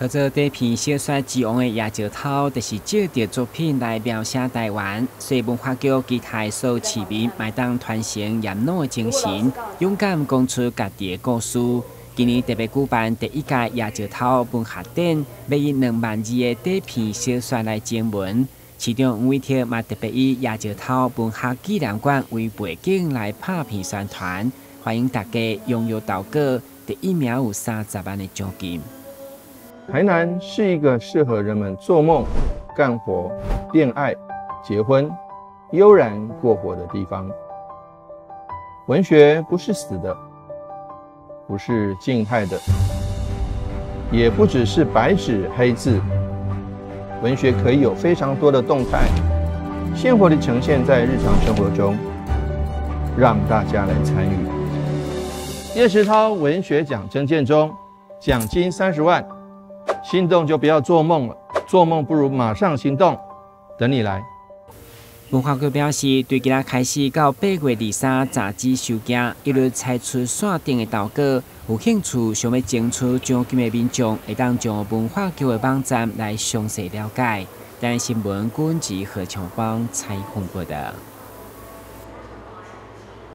合作这篇小说之王的叶石头，就是借着作品来描写台湾，所以文化局期待所有市民麦当传承严老的精神，勇敢讲出家己的故事。今年特别举办第1届叶石头文学展，要以2万字的这篇小说来征文。其中吴伟霆嘛特别以叶石头文学纪念馆为背景来拍片宣传，欢迎大家踊跃投稿。第1名有30万的奖金。台南是一个适合人们做梦、干活、恋爱、结婚、悠然过活的地方。文学不是死的，不是静态的，也不只是白纸黑字。文学可以有非常多的动态，鲜活地呈现在日常生活中，让大家来参与。叶石涛文学奖征件中，奖金30万。心动就不要做梦了，做梦不如马上行动。等你来。文化局表示，对今仔开始到8月23杂志收件，一律采取线顶的投稿。有兴趣想要争取奖金的民众，会当上文化局的网站来详细了解。台新闻郭文吉、何强邦采访报道。